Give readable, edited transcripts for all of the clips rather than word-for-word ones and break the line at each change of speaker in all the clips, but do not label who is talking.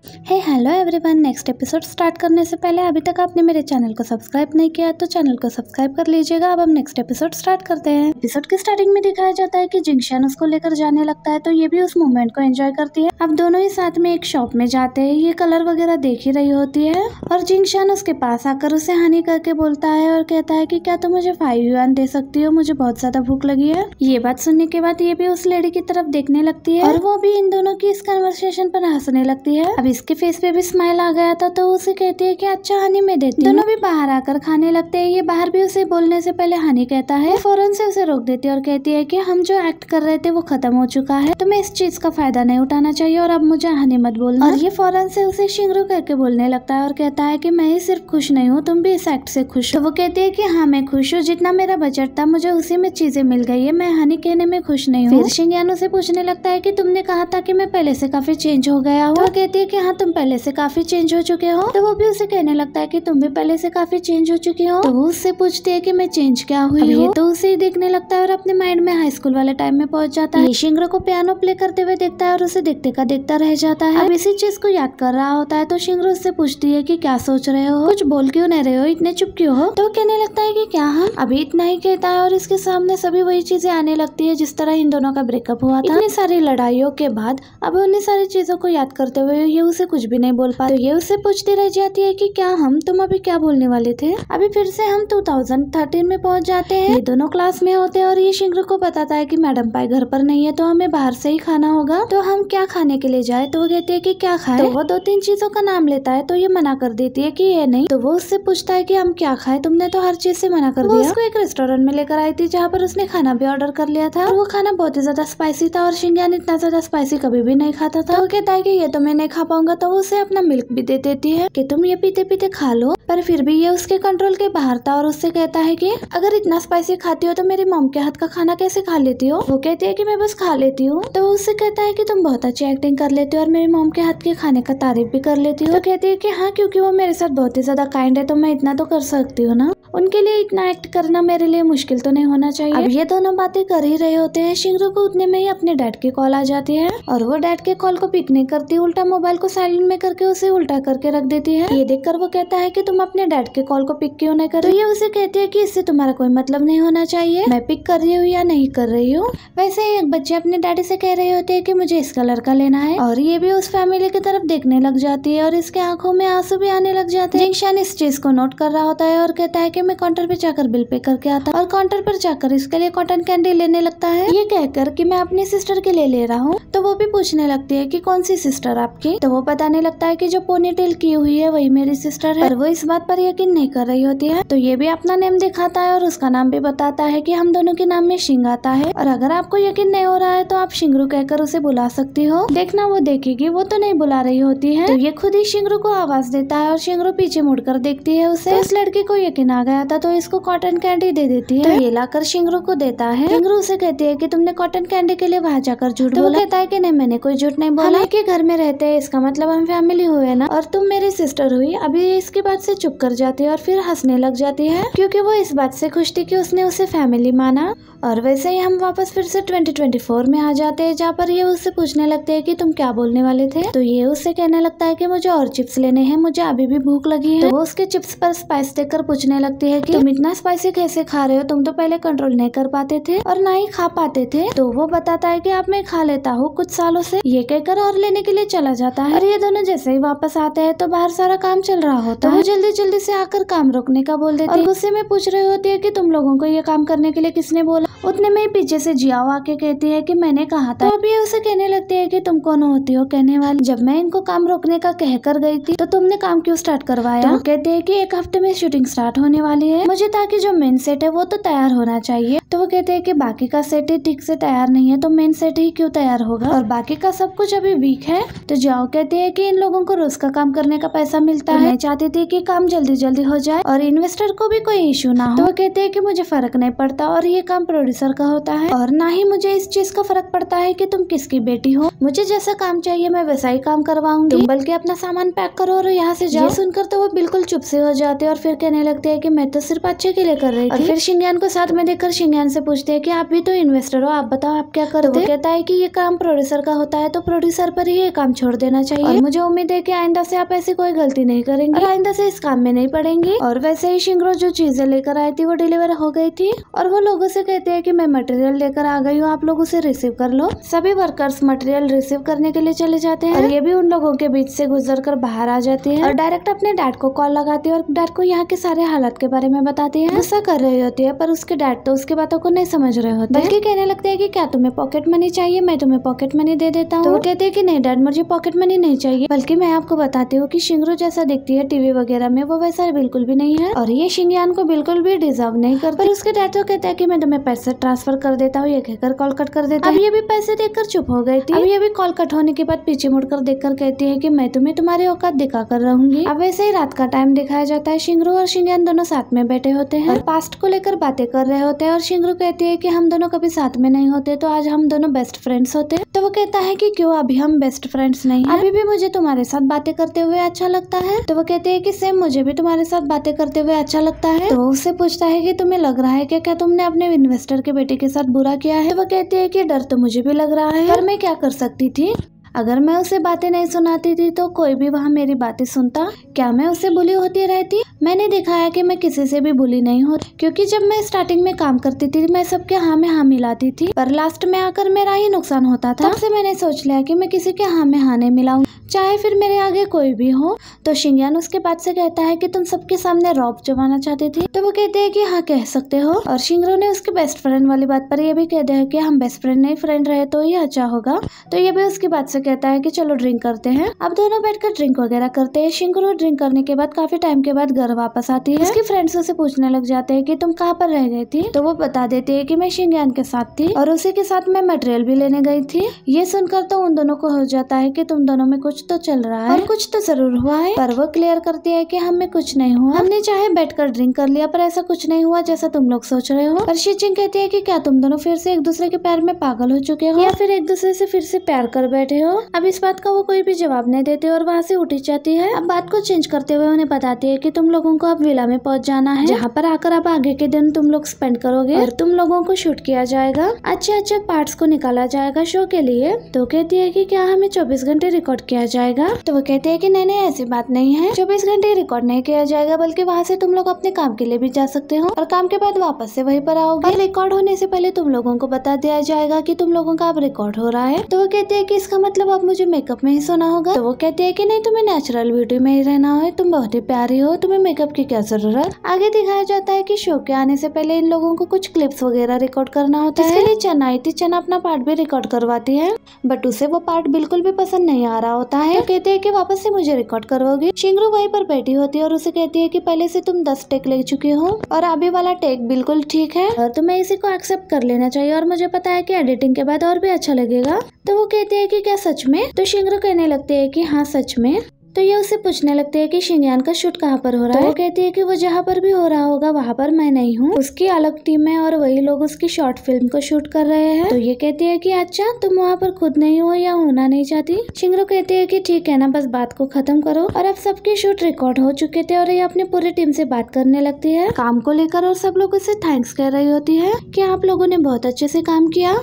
Hello everyone. Next episode start करने से पहले अभी तक आपने मेरे चैनल को सब्सक्राइब नहीं किया तो चैनल को सब्सक्राइब कर लीजिएगा। अब हम नेक्स्ट एपिसोड स्टार्ट करते हैं। एपिसोड की स्टार्टिंग में दिखाया जाता है कि जिंगशान उसको लेकर जाने लगता है तो ये भी उस मोमेंट को एंजॉय करती है। अब दोनों ही साथ में एक शॉप में जाते हैं। ये कलर वगैरह देख ही रही होती है और जिंगशान उसके पास आकर उसे हानि करके बोलता है और कहता है कि क्या तुम मुझे 5 युआन दे सकती हो, मुझे बहुत ज्यादा भूख लगी है। ये बात सुनने के बाद ये भी उस लेडी की तरफ देखने लगती है और वो भी इन दोनों की इस कन्वर्सेशन पर हंसने लगती है। अब इसके फेस पे भी स्माइल आ गया था तो उसे कहती है कि अच्छा हनी मैं देती हूँ। दोनों भी बाहर आकर खाने लगते हैं। ये बाहर भी उसे बोलने से पहले हनी कहता है, फौरन से उसे रोक देती है और कहती है कि हम जो एक्ट कर रहे थे वो खत्म हो चुका है, तुम्हें इस चीज का फायदा नहीं उठाना चाहिए और अब मुझे हनी मत बोलना। और ये फौरन से उसे शिंगरू करके बोलने लगता है और कहता है कि मैं ही सिर्फ खुश नहीं हूँ, तुम भी इस एक्ट से खुश हो। तो वो कहती है कि हाँ मैं खुश हूँ, जितना मेरा बजट था मुझे उसी में चीजें मिल गई है, मैं हनी कहने में खुश नहीं हूँ। फिर शिंगयान उसे पूछने लगता है कि तुमने कहा था कि मैं पहले से काफी चेंज हो गया हूँ। तो कहती है कि हाँ तुम पहले से काफी चेंज हो चुके हो। तो वो भी उसे कहने लगता है कि तुम भी पहले से काफी चेंज हो चुकी हो। तो वो उससे पूछती है कि मैं चेंज क्या हुई हूँ। तो उसे ही देखने लगता है और अपने माइंड में हाई स्कूल वाले टाइम में पहुंच जाता है। शिंगरू को पियानो प्ले करते हुए देखता है और उसे देखते का देखता रह जाता है। अब इसी चीज को याद कर रहा होता है तो शिंगरू उससे पूछती है कि क्या सोच रहे हो, कुछ बोल क्यों नहीं रहे हो, इतने चुप क्यों हो। तो वो कहने लगता है कि क्या हम अभी इतना ही कहता है और इसके सामने सभी वही चीजें आने लगती है जिस तरह इन दोनों का ब्रेकअप हुआ था। इतनी सारी लड़ाइयों के बाद अब उन्हीं सारी चीजों को याद करते हुए ये उसे कुछ भी नहीं बोल पाती। तो ये उससे पूछती रह जाती है कि क्या तुम अभी क्या बोलने वाले थे। अभी फिर से हम 2013 में पहुंच जाते हैं। ये दोनों क्लास में होते हैं और ये शिंगरू को बताता है कि मैडम पाई घर पर नहीं है तो हमें बाहर से ही खाना होगा, तो हम क्या खाने के लिए जाए। तो वो कहती है कि क्या खाए। तो वो 2-3 चीजों का नाम लेता है तो ये मना कर देती है कि ये नहीं। तो वो उससे पूछता है कि हम क्या खाए, तुमने तो हर चीज से मना कर दिया। उसको एक रेस्टोरेंट में लेकर आई थी जहाँ पर उसने खाना भी ऑर्डर कर लिया था और वो खाना बहुत ही ज्यादा स्पाइसी था और शिंगयान इतना ज्यादा स्पाइसी कभी भी नहीं खाता था। वो कहता है कि ये तो मैं नहीं खा पाऊंगा। तो वो उसे अपना मिल्क भी दे देती है कि तुम ये पीते पीते खा लो, पर फिर भी ये उसके कंट्रोल के बाहर था और उससे कहता है कि अगर इतना स्पाइसी खाती हो तो मेरी मॉम के हाथ का खाना कैसे खा लेती हो। वो कहती है कि मैं बस खा लेती हूँ। तो उससे कहता है कि तुम बहुत अच्छी एक्टिंग कर लेती हो और मेरी मॉम के हाथ के खाने का तारीफ भी कर लेती हो। तो कहती है कि हाँ क्योंकि वो मेरे साथ बहुत ही ज्यादा काइंड है तो मैं इतना तो कर सकती हूँ ना, उनके लिए इतना एक्ट करना मेरे लिए मुश्किल तो नहीं होना चाहिए। अब ये दोनों बातें कर ही रहे होते हैं। शिंगरू को उतने में ही अपने डैड की कॉल आ जाती है और वो डैड के कॉल को पिक नहीं करती, उल्टा मोबाइल को साइलेंट में करके उसे उल्टा करके रख देती है। ये देखकर वो कहता है कि तुम अपने डैड के कॉल को पिक क्यों नहीं कर रही। तो ये उसे कहती है कि इससे तुम्हारा कोई मतलब नहीं होना चाहिए, मैं पिक कर रही हूँ या नहीं कर रही हूँ। वैसे ही एक बच्चे अपने डैडी से कह रहे होते हैं कि मुझे इस कलर का लेना है और ये भी उस फैमिली की तरफ देखने लग जाती है और इसके आंखों में आंसू भी आने लग जाते हैं। जिंगशान इस चीज को नोट कर रहा होता है और कहता है कि मैं काउंटर पे जाकर बिल पे करके आता और काउंटर पर जाकर इसके लिए कॉटन कैंडी लेने लगता है, ये कहकर कि मैं अपनी सिस्टर के लिए ले रहा हूँ। तो वो भी पूछने लगती है कि कौन सी सिस्टर आपकी। तो वो बताने लगता है कि जो पोनी टेल की हुई है वही मेरी सिस्टर है, पर वो इस बात पर यकीन नहीं कर रही होती है। तो ये भी अपना नेम दिखाता है और उसका नाम भी बताता है कि हम दोनों के नाम में शिंग आता है और अगर आपको यकीन नहीं हो रहा है तो आप शिंगरू कहकर उसे बुला सकती हो, देखना वो देखेगी, वो तो नहीं बुला रही होती है। तो ये खुद ही शिंगरू को आवाज देता है और शिंगरू पीछे मुड़कर देखती है उसे। तो इस लड़की को यकीन आ गया था तो इसको कॉटन कैंडी दे देती है। तो ये लाकर शिंगरू को देता है। शिंगरू उसे कहती है कि तुमने कॉटन कैंडी के लिए वहाँ जाकर झूठ बोला। कहता है कि नहीं मैंने कोई झूठ नहीं बोला, कि घर में रहते हैं इसका मतलब हम फैमिली हुए ना और तुम मेरी सिस्टर हुई। अभी इसकी बात से चुप कर जाती है और फिर हंसने लग जाती है क्योंकि वो इस बात से खुश थी कि उसने उसे फैमिली माना। और वैसे ही हम वापस फिर से 2024 में आ जाते हैं जहाँ पर ये उससे पूछने लगते हैं कि तुम क्या बोलने वाले थे। तो ये उससे कहने लगता है कि मुझे और चिप्स लेने हैं, मुझे अभी भी भूख लगी है। तो वो उसके चिप्स पर स्पाइस देखकर पूछने लगती है कि तुम इतना स्पाइसी कैसे खा रहे हो, तुम तो पहले कंट्रोल नहीं कर पाते थे और ना ही खा पाते थे। तो वो बताता है कि अब मैं खा लेता हूँ कुछ सालों से, ये कहकर और लेने के लिए चला जाता है। और ये दोनों जैसे ही वापस आते हैं तो बाहर सारा काम चल रहा होता है। वो जल्दी जल्दी से आकर काम रोकने का बोल देती है और गुस्से में पूछ रही होती है कि तुम लोगों को ये काम करने के लिए किसने बोला। उतने में ही पीछे से जियाओ आके कहती है कि मैंने कहा था। तो अभी उसे कहने लगती है कि तुम कौन होती हो कहने वाली, जब मैं इनको काम रोकने का कह कर गई थी तो तुमने काम क्यों स्टार्ट करवाया। तो कहते हैं कि 1 हफ्ते में शूटिंग स्टार्ट होने वाली है, मुझे ताकि जो मेन सेट है वो तो तैयार होना चाहिए। तो वो कहते हैं कि बाकी का सेट ही ठीक से तैयार नहीं है तो मेन सेट ही क्यों तैयार होगा और बाकी का सब कुछ अभी वीक है। तो जाओ कहते हैं कि इन लोगों को रोज का काम करने का पैसा मिलता है, मैं चाहती थी कि काम जल्दी जल्दी हो जाए और इन्वेस्टर को भी कोई इशू ना हो। तो वो कहते हैं कि मुझे फर्क नहीं पड़ता और ये काम प्रोड्यूसर प्रोड्यूसर का होता है और ना ही मुझे इस चीज का फर्क पड़ता है कि तुम किसकी बेटी हो। मुझे जैसा काम चाहिए मैं वैसा ही काम करवाऊंगी, तुम बल्कि अपना सामान पैक करो और यहाँ से जाओ। सुनकर तो वो बिल्कुल चुप से हो जाते हैं और फिर कहने लगते हैं कि मैं तो सिर्फ अच्छे के लिए कर रही थी। और फिर शिंगयान को साथ में देखकर शिंगयान से पूछते हैं कि आप भी तो इन्वेस्टर हो, आप बताओ आप क्या करते। वो कहता है कि ये काम प्रोड्यूसर का होता है तो प्रोड्यूसर पर ही ये काम छोड़ देना चाहिए और मुझे उम्मीद है कि आइंदा से आप ऐसी कोई गलती नहीं करेंगे और आइंदा से इस काम में नहीं पड़ेंगे। और वैसे ही शिंगरो जो चीजें लेकर आई थी वो डिलीवर हो गई थी और वो लोगों से कहते हैं कि मैं मटेरियल लेकर आ गई हूँ, आप लोग उसे रिसीव कर लो। सभी वर्कर्स मटेरियल रिसीव करने के लिए चले जाते हैं और ये भी उन लोगों के बीच से गुजरकर बाहर आ जाती है और डायरेक्ट अपने डैड को कॉल लगाती है और डैड को यहाँ के सारे हालात के बारे में बताती है। गुस्सा कर रही होती है पर उसके डैड तो उसकी बातों को नहीं समझ रहे होते, बल्कि कहने लगते हैं कि क्या तुम्हें पॉकेट मनी चाहिए, मैं तुम्हें पॉकेट मनी दे देता हूँ। तो वो कहते हैं कि नहीं डैड मुझे पॉकेट मनी नहीं चाहिए, बल्कि मैं आपको बताती हूँ कि शिंगरो जैसा दिखती है टीवी वगैरह में वो वैसा बिल्कुल भी नहीं है और ये शिंगयान को बिल्कुल भी डिजर्व नहीं करता। पर उसके डैड तो कहता है कि मैं तुम्हें पैसे ट्रांसफर कर देता हूँ, ये कहकर कॉल कट कर देता है। अब ये भी पैसे देखकर चुप हो गई थी। अब ये भी कॉल कट होने के बाद पीछे मुड़कर देखकर कहती है कि मैं तुम्हें तुम्हारी औकात दिखा कर रहूंगी। अब वैसे ही रात का टाइम दिखाया जाता है, शिंगरो और शिंगयान दोनों साथ में बैठे होते हैं और पास्ट को लेकर बातें कर रहे होते हैं और शिंगरो कहती है कि हम दोनों कभी साथ में नहीं होते तो आज हम दोनों बेस्ट फ्रेंड्स होते। तो वो कहता है कि क्यों अभी हम बेस्ट फ्रेंड्स नहीं हैं? अभी भी मुझे तुम्हारे साथ बातें करते हुए अच्छा लगता है। तो वो कहते हैं कि सेम मुझे भी तुम्हारे साथ बातें करते हुए अच्छा लगता है। तो उससे पूछता है कि तुम्हें लग रहा है कि क्या तुमने अपने इन्वेस्टर के बेटे के साथ बुरा किया है? तो वो कहती है कि डर तो मुझे भी लग रहा है पर मैं क्या कर सकती थी, अगर मैं उसे बातें नहीं सुनाती थी तो कोई भी वहाँ मेरी बातें सुनता, क्या मैं उससे बुली होती रहती? मैंने देखा है कि मैं किसी से भी बुली नहीं होती, क्योंकि जब मैं स्टार्टिंग में काम करती थी मैं सबके हाँ में हाँ मिलाती थी पर लास्ट में आकर मेरा ही नुकसान होता था। तब से मैंने सोच लिया कि मैं किसी के हाँ में हाँ नहीं मिलाऊंगी, चाहे फिर मेरे आगे कोई भी हो। तो शिंगयान उसके बाद से कहता है कि तुम सबके सामने रौब जमाना चाहती थी। तो वो कहते हैं कि हाँ कह सकते हो और शिंगरो ने उसके बेस्ट फ्रेंड वाली बात पर ये भी कह दिया कि हम बेस्ट फ्रेंड नहीं फ्रेंड रहे तो ये अच्छा होगा। तो ये भी उसकी बात से कहता है कि चलो ड्रिंक करते हैं। अब दोनों बैठकर ड्रिंक वगैरह करते हैं। शिंगरो ड्रिंक करने के बाद काफी टाइम के बाद घर वापस आती है। उसकी फ्रेंड्स उसे पूछने लग जाते हैं कि तुम कहाँ पर रह गई थी? तो वो बता देती है कि मैं शिंगयान के साथ थी और उसी के साथ मैं मटेरियल भी लेने गई थी। ये सुनकर तो उन दोनों को हो जाता है कि तुम दोनों में कुछ तो चल रहा है और कुछ तो जरूर हुआ है। पर वो क्लियर करती है कि हमें कुछ नहीं हुआ, हमने चाहे बैठकर ड्रिंक कर लिया पर ऐसा कुछ नहीं हुआ जैसा तुम लोग सोच रहे हो। पर शीचिंग कहती है कि क्या तुम दोनों फिर से एक दूसरे के प्यार में पागल हो चुके हो या फिर एक दूसरे से फिर से प्यार कर बैठे हो? अब इस बात का वो कोई भी जवाब नहीं देते और वहाँ से उठी जाती है। अब बात को चेंज करते हुए उन्हें बताती है कि तुम लोगों को अब विला में पहुँच जाना है, जहाँ पर आकर अब आगे के दिन तुम लोग स्पेंड करोगे और तुम लोगों को शूट किया जाएगा, अच्छे पार्ट्स को निकाला जाएगा शो के लिए। तो कहती है कि क्या हमें 24 घंटे रिकॉर्ड किया जाएगा? तो वो कहते हैं कि नहीं ऐसी बात नहीं है, 24 घंटे रिकॉर्ड नहीं किया जाएगा बल्कि वहाँ से तुम लोग अपने काम के लिए भी जा सकते हो और काम के बाद वापस से वहीं पर आओगे और रिकॉर्ड होने से पहले तुम लोगों को बता दिया जाएगा कि तुम लोगों का अब रिकॉर्ड हो रहा है। तो वो कहते हैं कि इसका मतलब अब मुझे मेकअप में ही सोना होगा। तो वो कहते हैं कि नहीं तुम्हें नेचुरल ब्यूटी में ही रहना है, तुम बहुत ही प्यारी हो, तुम्हें मेकअप की क्या जरूरत। आगे दिखाया जाता है कि शो के आने से पहले इन लोगों को कुछ क्लिप्स वगैरह रिकॉर्ड करना होता है। इसके लिए चना आई थी, चना अपना पार्ट भी रिकॉर्ड करवाती है बट उसे वो पार्ट बिल्कुल भी पसंद नहीं आ रहा होता है। तो कहते हैं कि वापस से मुझे रिकॉर्ड करवाओगी। शिंगरो वहीं पर बैठी होती है और उसे कहती है कि पहले से तुम 10 टेक ले चुकी हो और अभी वाला टेक बिल्कुल ठीक है और तुम्हें इसी को एक्सेप्ट कर लेना चाहिए और मुझे पता है कि एडिटिंग के बाद और भी अच्छा लगेगा। तो वो कहते हैं कि क्या सच में? तो शिंगरो कहने लगते हैं कि हाँ सच में। तो ये उससे पूछने लगते हैं कि शिंगयान का शूट कहाँ पर हो रहा है। तो वो कहती है कि वो जहाँ पर भी हो रहा होगा वहाँ पर मैं नहीं हूँ, उसकी अलग टीम है और वही लोग उसकी शॉर्ट फिल्म को शूट कर रहे हैं। तो ये कहती है कि अच्छा तुम वहाँ पर खुद नहीं हो या होना नहीं चाहती? शिंगरो कहती है कि ठीक है ना, बस बात को खत्म करो। और अब सबके शूट रिकॉर्ड हो चुके थे और ये अपनी पूरी टीम से बात करने लगती है काम को लेकर और सब लोग उसे थैंक्स कह रही होती है कि आप लोगों ने बहुत अच्छे से काम किया।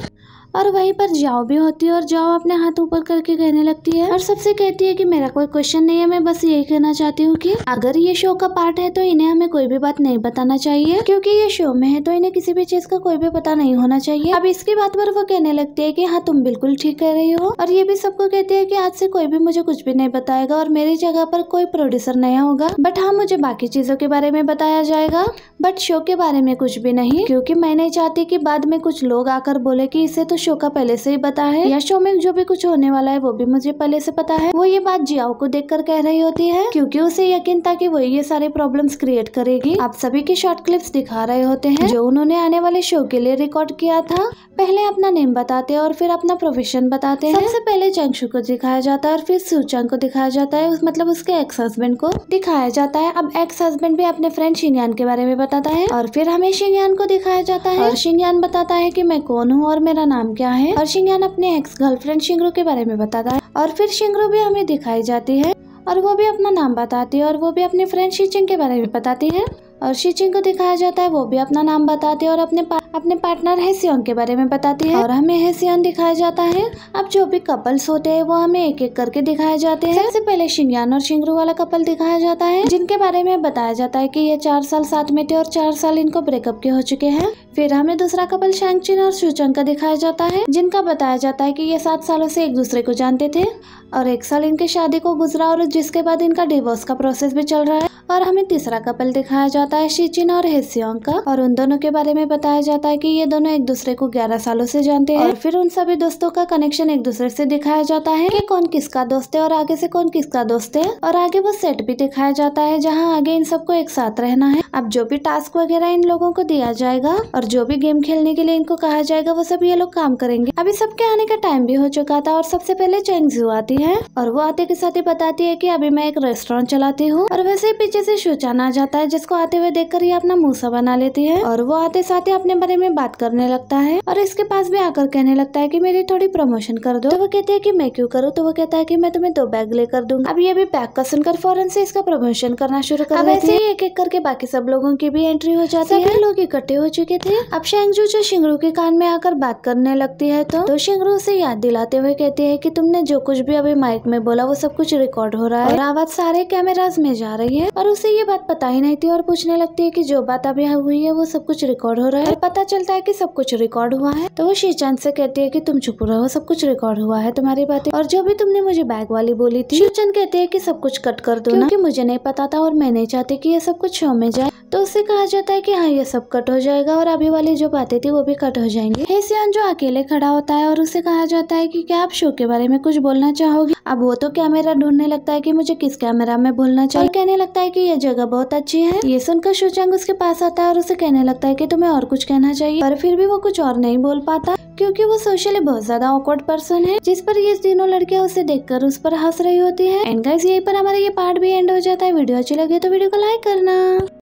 और वहीं पर जाओ भी होती है और जाओ अपने हाथ ऊपर करके कहने लगती है और सबसे कहती है कि मेरा कोई क्वेश्चन नहीं है, मैं बस यही कहना चाहती हूँ कि अगर ये शो का पार्ट है तो इन्हें हमें कोई भी बात नहीं बताना चाहिए, क्योंकि ये शो में है तो इन्हें किसी भी चीज का कोई भी पता नहीं होना चाहिए। अब इसकी बात पर वो कहने लगती है कि हाँ तुम बिल्कुल ठीक कह रही हो और ये भी सबको कहती है कि आज से कोई भी मुझे कुछ भी नहीं बताएगा और मेरी जगह पर कोई प्रोड्यूसर नया होगा, बट हाँ मुझे बाकी चीजों के बारे में बताया जाएगा बट शो के बारे में कुछ भी नहीं, क्योंकि मैं नहीं चाहती कि बाद में कुछ लोग आकर बोले कि इसे तो शो का पहले से ही पता है, या शो में जो भी कुछ होने वाला है वो भी मुझे पहले से पता है। वो ये बात जियाओ को देखकर कह रही होती है, क्योंकि उसे यकीन था कि वो ये सारे प्रॉब्लम्स क्रिएट करेगी। आप सभी के शॉर्ट क्लिप्स दिखा रहे होते हैं जो उन्होंने आने वाले शो के लिए रिकॉर्ड किया था। पहले अपना नेम बताते हैं और फिर अपना प्रोफेशन बताते हैं। सबसे पहले चंगशु को दिखाया जाता है और फिर सूचंग को दिखाया जाता है, मतलब उसके एक्स हस्बैंड को दिखाया जाता है। अब एक्स हस्बैंड भी अपने फ्रेंड शिंगयान के बारे में बताता है और फिर हमें शिंगयान को दिखाया जाता है और शिंगयान बताता है कि मैं कौन हूँ और मेरा नाम क्या है, और शिंगयान अपने एक्स गर्लफ्रेंड शिंगरू के बारे में बताता है और फिर शिंगरू भी हमें दिखाई जाती है और वो भी अपना नाम बताती है और वो भी अपने फ्रेंड शीचिंग के बारे में बताती है और शीचिंग को दिखाया जाता है, वो भी अपना नाम बताती है और अपने पार्टनर हेसियोंग के बारे में बताती है और हमें हेसियोंग दिखाया जाता है। अब जो भी कपल्स होते हैं वो हमें एक एक करके दिखाए जाते हैं। सबसे पहले शिंगयान और शिंगरू वाला कपल दिखाया जाता है, जिनके बारे में बताया जाता है कि ये 4 साल साथ में थे और 4 साल इनको ब्रेकअप के हो चुके हैं। फिर हमें दूसरा कपल शैंगचिन और सूचंग का दिखाया जाता है, जिनका बताया जाता है कि ये 7 सालों से एक दूसरे को जानते थे और 1 साल इनके शादी को गुजरा और जिसके बाद इनका डिवोर्स का प्रोसेस भी चल रहा है। और हमें तीसरा कपल दिखाया जाता है शीचिन और हेसियोंग का, और उन दोनों के बारे में बताया जाता है कि ये दोनों एक दूसरे को 11 सालों से जानते हैं। और फिर उन सभी दोस्तों का कनेक्शन एक दूसरे से दिखाया जाता है कि कौन किसका दोस्त है और आगे से कौन किसका दोस्त है। और आगे वो सेट भी दिखाया जाता है जहाँ आगे इन सबको एक साथ रहना है। अब जो भी टास्क वगैरह इन लोगों को दिया जाएगा और जो भी गेम खेलने के लिए इनको कहा जाएगा वो सब ये लोग काम करेंगे। अभी सबके आने का टाइम भी हो चुका था और सबसे पहले चेंगजू आती है और वो आते के साथ ही बताती है कि अभी मैं एक रेस्टोरेंट चलाती हूँ। और वैसे ही पीछे से शूचान आ जाता है, जिसको आते हुए देखकर ये अपना मुंह सा बना लेती है और वो आते साथ ही अपने बारे में बात करने लगता है और इसके पास भी आकर कहने लगता है कि मेरी थोड़ी प्रमोशन कर दो। तो वो कहती है कि मैं क्यों करूँ, तो वो कहता है कि मैं तुम्हें 2 बैग लेकर दूंगा। अब ये भी बैग का सुनकर फौरन से इसका प्रमोशन करना शुरू कर देती है। एक एक करके बाकी सब लोगों की भी एंट्री हो जाती है। सभी लोग इकट्ठे हो चुके थे। अब शैंगजू जो शिंगरू के कान में आकर बात करने लगती है तो शिंगरू उसे याद दिलाते हुए कहती है कि तुमने जो कुछ भी अभी माइक में बोला वो सब कुछ रिकॉर्ड हो रहा है और आवाज सारे कैमराज में जा रही है। और उसे ये बात पता ही नहीं थी और पूछने लगती है कि जो बात अभी हुई है वो सब कुछ रिकॉर्ड हो रहा है। और पता चलता है कि सब कुछ रिकॉर्ड हुआ है। तो वो शीचान से कहती है कि तुम चुप रहो, सब कुछ रिकॉर्ड हुआ है तुम्हारी बातें, और जो भी तुमने मुझे बैग वाली बोली थी। शीचान कहते हैं कि सब कुछ कट कर दो, क्योंकि मुझे नहीं पता था और मैं नहीं चाहती कि ये सब कुछ शो में जाए। तो उससे कहा जाता है कि हाँ ये सब कट हो जाएगा और अभी वाली जो बातें थी वो भी कट हो जाएंगी। हेसियोंग जो अकेले खड़ा होता है और उसे कहा जाता है कि क्या आप शो के बारे में कुछ बोलना चाहोगे। अब वो तो कैमरा ढूंढने लगता है कि मुझे किस कैमरा में बोलना चाहिए, और कहने लगता है कि ये जगह बहुत अच्छी है। ये सुनकर शूचंग उसके पास आता है और उसे कहने लगता है कि तुम्हें और कुछ कहना चाहिए, पर फिर भी वो कुछ और नहीं बोल पाता क्योंकि वो सोशली बहुत ज्यादा ऑकवर्ड पर्सन है, जिस पर ये तीनों लड़कियां उसे देखकर उस पर हंस रही होती है। एंड गाइस यहीं पर हमारा ये पार्ट भी एंड हो जाता है। वीडियो अच्छी लगे तो वीडियो को लाइक करना।